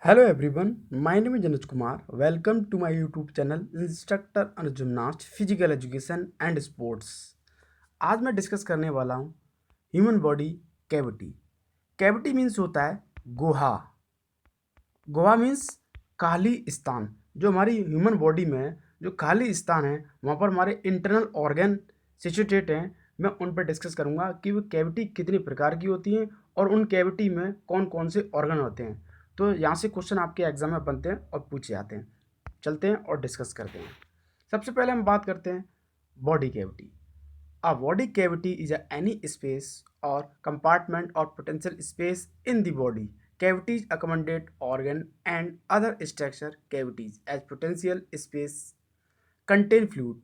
Hello everyone, my name is Januj Kumar. Welcome to my YouTube channel instructor Anuj gymnast physical education and sports. आज मैं discuss करने वाला हूँ human body cavity. Cavity means होता है गुहा। गुहा means खाली स्थान। जो हमारी ह्यूमन बॉडी में जो खाली स्थान है वहाँ पर हमारे इंटरनल ऑर्गन सिचुएटेड हैं। मैं उन पर डिस्कस करूँगा कि वो कैविटी कितनी प्रकार की होती हैं और उन कैविटी में कौन कौन से ऑर्गन होते हैं। तो यहाँ से क्वेश्चन आपके एग्जाम में बनते हैं और पूछे जाते हैं। चलते हैं और डिस्कस करते हैं। सबसे पहले हम बात करते हैं body cavity. A body cavity is any space or compartment or potential space in the body. Cavities accommodate organ and other structure. Cavities as potential space contain fluid.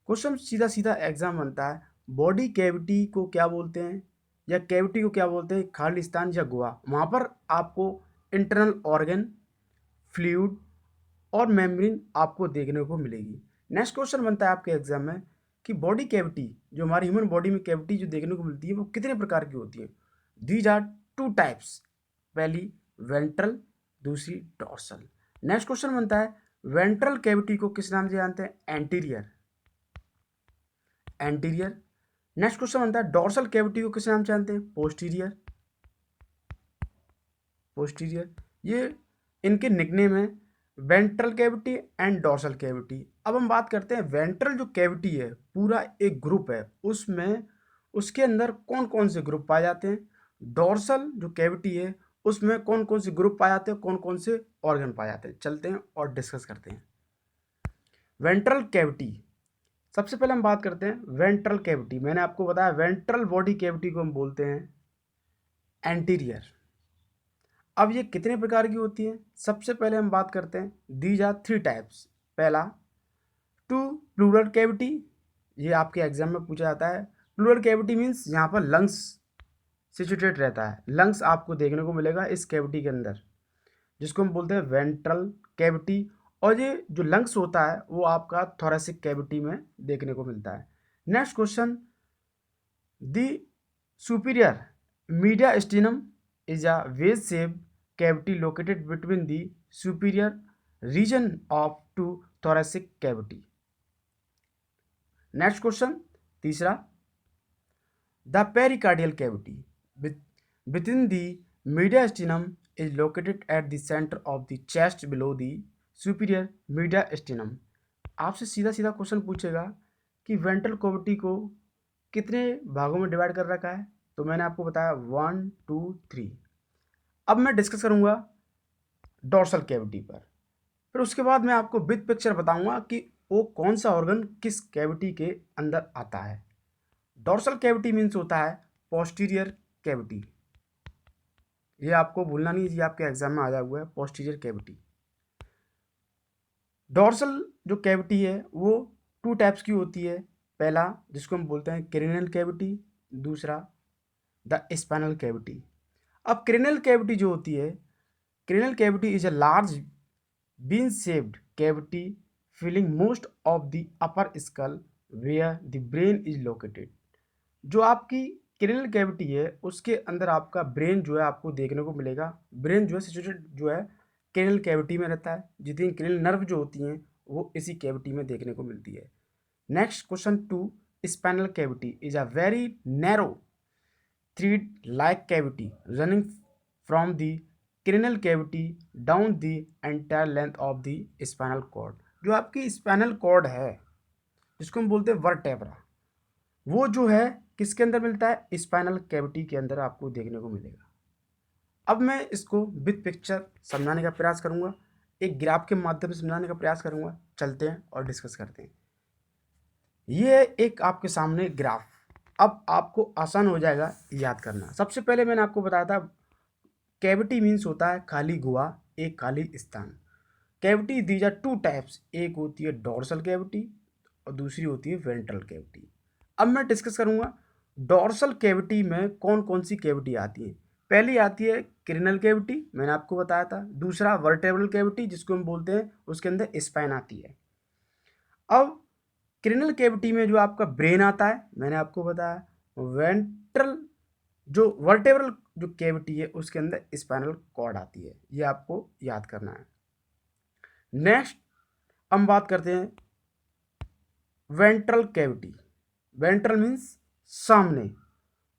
Question सीधा सीधा एग्जाम बनता है, बॉडी कैविटी को क्या बोलते हैं या cavity को क्या बोलते हैं, खाली स्थान या गुहा। वहाँ पर आपको इंटरनल ऑर्गन, फ्लूइड और मेम्ब्रेन आपको देखने को मिलेगी। नेक्स्ट क्वेश्चन बनता है आपके एग्जाम में कि बॉडी कैविटी, जो हमारी ह्यूमन बॉडी में कैविटी जो देखने को मिलती है वो कितने प्रकार की होती है। दीज आर टू टाइप्स, पहली वेंट्रल, दूसरी डॉर्सल। नेक्स्ट क्वेश्चन बनता है वेंट्रल कैविटी को किस नाम से जानते हैं, एंटीरियर। एंटीरियर। नेक्स्ट क्वेश्चन बनता है डॉर्सल कैविटी को किस नाम से जानते हैं, पोस्टीरियर। पोस्टीरियर। ये इनके निकनेम है ventral cavity and dorsal cavity. अब हम बात करते हैं वेंट्रल जो कैविटी है पूरा एक ग्रुप है, उसमें उसके अंदर कौन कौन से ग्रुप पाए जाते हैं। डॉर्सल जो कैविटी है उसमें कौन कौन से ग्रुप पाए जाते हैं, कौन कौन से ऑर्गन पाए जाते हैं। चलते हैं और डिस्कस करते हैं वेंट्रल कैविटी। सबसे पहले हम बात करते हैं वेंट्रल कैविटी। मैंने आपको बताया वेंट्रल बॉडी कैविटी को हम बोलते हैं एंटीरियर। अब ये कितने प्रकार की होती है, सबसे पहले हम बात करते हैं दीज आर थ्री टाइप्स। पहला टू प्लूरल कैविटी, ये आपके एग्जाम में पूछा जाता है। प्लूरल कैविटी मीन्स यहाँ पर लंग्स सिचुएटेड रहता है, लंग्स आपको देखने को मिलेगा इस कैविटी के अंदर, जिसको हम बोलते हैं वेंट्रल कैविटी। और ये जो लंग्स होता है वो आपका थोरेसिक कैविटी में देखने को मिलता है। Next question, the superior mediastinum is a wedge-shaped cavity located between the superior region of two thoracic cavity. Next question, तीसरा, the pericardial cavity within the mediastinum is located at the center of the chest below the superior mediastinum. आपसे सीधा सीधा question पूछेगा कि ventral cavity को कितने भागों में डिवाइड कर रखा है, तो मैंने आपको बताया 1 2 3। अब मैं डिस्कस करूंगा डॉर्सल कैविटी पर, फिर उसके बाद मैं आपको विद पिक्चर बताऊंगा कि वो कौन सा ऑर्गन किस कैविटी के अंदर आता है। डॉर्सल कैविटी मीन्स होता है पोस्टीरियर कैविटी। ये आपको भूलना नहीं, ये आपके एग्जाम में आया हुआ है पोस्टीरियर कैविटी। डॉर्सल जो कैविटी है वो टू टाइप्स की होती है। पहला जिसको हम बोलते हैं क्रेनियल कैविटी, दूसरा द स्पाइनल कैविटी। अब क्रेनियल कैविटी जो होती है, cranial cavity is a large bean shaped cavity filling most of the upper skull where the brain is located. जो आपकी क्रेनियल कैविटी है उसके अंदर आपका ब्रेन जो है आपको देखने को मिलेगा। ब्रेन जो है सिचुएटेड जो है क्रेनियल कैविटी में रहता है। जितनी क्रेनियल नर्व जो होती हैं वो इसी कैविटी में देखने को मिलती है। Next question, two spinal cavity is a very narrow thread-like cavity running from the cranial cavity down the entire length of the spinal cord। जो आपकी स्पाइनल कॉर्ड है जिसको हम बोलते हैं वर्टेब्रा, वो जो है किसके अंदर मिलता है, स्पाइनल कैविटी के अंदर आपको देखने को मिलेगा। अब मैं इसको विद पिक्चर समझाने का प्रयास करूंगा, एक ग्राफ के माध्यम से समझाने का प्रयास करूंगा। चलते हैं और डिस्कस करते हैं। ये एक आपके सामने ग्राफ, अब आपको आसान हो जाएगा याद करना। सबसे पहले मैंने आपको बताया था कैविटी मीन्स होता है खाली गुहा, एक खाली स्थान। Cavity these are two types, एक होती है डॉर्सल कैविटी और दूसरी होती है वेंट्रल कैविटी। अब मैं डिस्कस करूंगा डॉर्सल कैविटी में कौन कौन सी कैविटी आती है। पहली आती है क्रेनियल कैविटी, मैंने आपको बताया था। दूसरा वर्टेब्रल कैविटी जिसको हम बोलते हैं, उसके अंदर स्पाइन आती है। अब क्रेनियल कैविटी में जो आपका ब्रेन आता है, मैंने आपको बताया। वेंट्रल जो वर्टेब्रल जो कैविटी है उसके अंदर स्पाइनल कॉर्ड आती है, ये आपको याद करना है। नेक्स्ट हम बात करते हैं वेंट्रल कैविटी। वेंट्रल मीन्स सामने,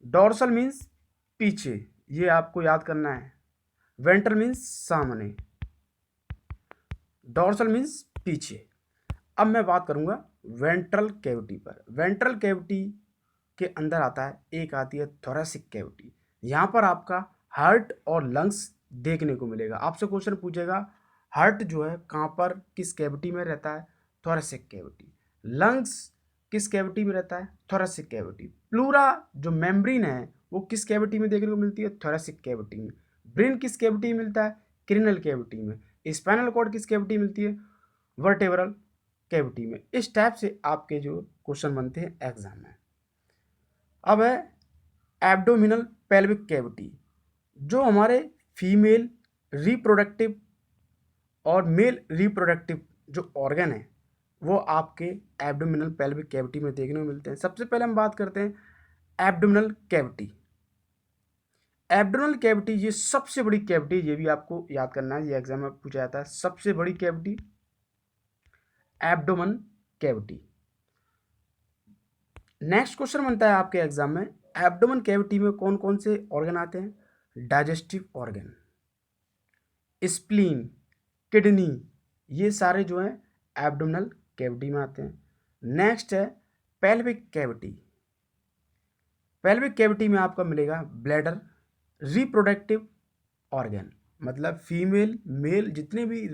डोर्सल मीन्स पीछे, ये आपको याद करना है। वेंट्रल मीन्स सामने, डोर्सल मीन्स पीछे। अब मैं बात करूंगा वेंट्रल कैविटी पर। वेंट्रल कैविटी के अंदर आता है, एक आती है थोरेसिक कैविटी। यहाँ पर आपका हार्ट और लंग्स देखने को मिलेगा। आपसे क्वेश्चन पूछेगा हार्ट जो है कहाँ पर, किस कैविटी में रहता है, थोरेसिक कैविटी। लंग्स किस कैविटी में रहता है, थोरेसिक कैविटी। प्लूरा जो मेम्ब्रेन है वो किस कैविटी में देखने को मिलती है, थोरेसिक कैविटी में। ब्रेन किस कैविटी में मिलता है, क्रिनल कैविटी में। स्पाइनल कॉर्ड किस कैविटी मिलती है, वर्टेब्रल कैविटी में। इस टाइप से आपके जो क्वेश्चन बनते हैं एग्जाम में। अब है एब्डोमिनल पेल्विक कैविटी। जो हमारे फीमेल रिप्रोडक्टिव और मेल रिप्रोडक्टिव जो ऑर्गन है वो आपके एब्डोमिनल पेल्विक कैविटी में देखने को मिलते हैं। सबसे पहले हम बात करते हैं एब्डोमिनल कैविटी। एब्डोमिनल कैविटी ये सबसे बड़ी कैविटी, ये भी आपको याद करना है, ये एग्जाम में पूछा जाता है। सबसे बड़ी cavity abdomen cavity. Next question बनता है आपके एग्जाम में, एब्डोमेन कैविटी में कौन कौन से ऑर्गन आते हैं, डाइजेस्टिव ऑर्गन, स्प्लीन, किडनी, ये सारे जो हैं एब्डोमिनल कैविटी में आते हैं। नेक्स्ट है पेल्विक कैविटी। पेल्विक कैविटी में आपका मिलेगा ब्लैडर, रिप्रोडक्टिव ऑर्गन, मतलब फीमेल मेल जितने भी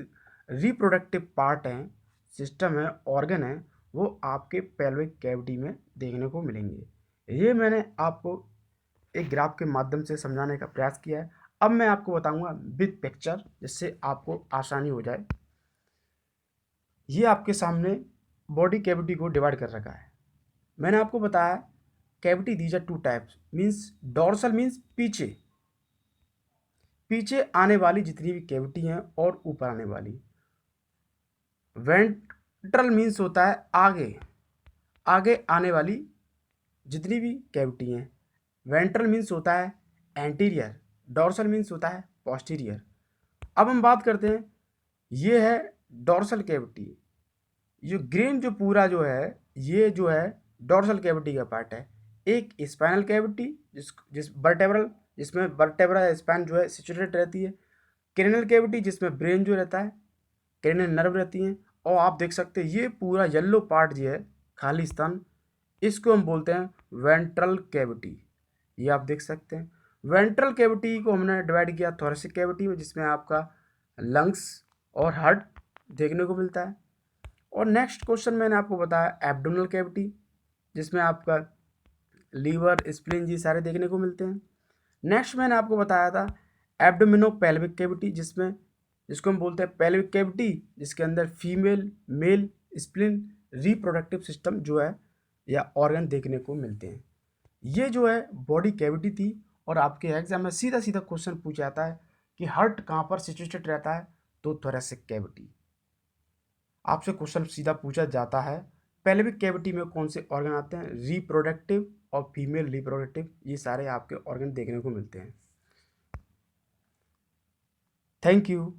रिप्रोडक्टिव पार्ट हैं, सिस्टम है, ऑर्गन है, वो आपके पेल्विक कैविटी में देखने को मिलेंगे। ये मैंने आपको एक ग्राफ के माध्यम से समझाने का प्रयास किया है। अब मैं आपको बताऊंगा विद पिक्चर, जिससे आपको आसानी हो जाए। ये आपके सामने बॉडी कैविटी को डिवाइड कर रखा है। मैंने आपको बताया cavity these are two types, means dorsal means पीछे, पीछे आने वाली जितनी भी कैविटी हैं और ऊपर आने वाली। वेंट्रल मीन्स होता है आगे, आगे आने वाली जितनी भी कैविटी हैं। वेंट्रल मीन्स होता है एंटीरियर, डोर्सल मीन्स होता है पोस्टीरियर। अब हम बात करते हैं, ये है डोर्सल कैविटी। ये ग्रेन जो पूरा जो है, ये जो है डोर्सल कैविटी का पार्ट है। एक स्पाइनल कैविटी जिस वर्टेब्रल, जिसमें वर्टेब्रा स्पाइन जो है सिचुएटेड रहती है। क्रेनियल कैविटी जिसमें ब्रेन जो रहता है, क्रेनियल नर्व रहती हैं। और आप देख सकते हैं ये पूरा येलो पार्ट जो है खाली स्थान, इसको हम बोलते हैं वेंट्रल कैविटी। ये आप देख सकते हैं। वेंट्रल कैविटी को हमने डिवाइड किया थोरेसिक कैविटी में, जिसमें आपका लंग्स और हार्ट देखने को मिलता है। और नेक्स्ट क्वेश्चन मैंने आपको बताया एब्डोमिनल कैविटी, जिसमें आपका लीवर, स्प्लीन, ये सारे देखने को मिलते हैं। नेक्स्ट मैंने आपको बताया था एब्डोमिनो पेल्विक कैविटी, जिसको हम बोलते हैं पेल्विक कैविटी, जिसके अंदर female male spleen reproductive system जो है या ऑर्गन देखने को मिलते हैं। ये जो है बॉडी कैविटी थी। और आपके एग्जाम में सीधा सीधा क्वेश्चन पूछा जाता है कि हार्ट कहाँ पर सिचुएटेड रहता है, तो थोरेसिक कैविटी। आपसे क्वेश्चन सीधा पूछा जाता है पेल्विक कैविटी में कौन से ऑर्गन आते हैं, रिप्रोडक्टिव और फीमेल रिप्रोडक्टिव, ये सारे आपके ऑर्गन देखने को मिलते हैं। Thank you.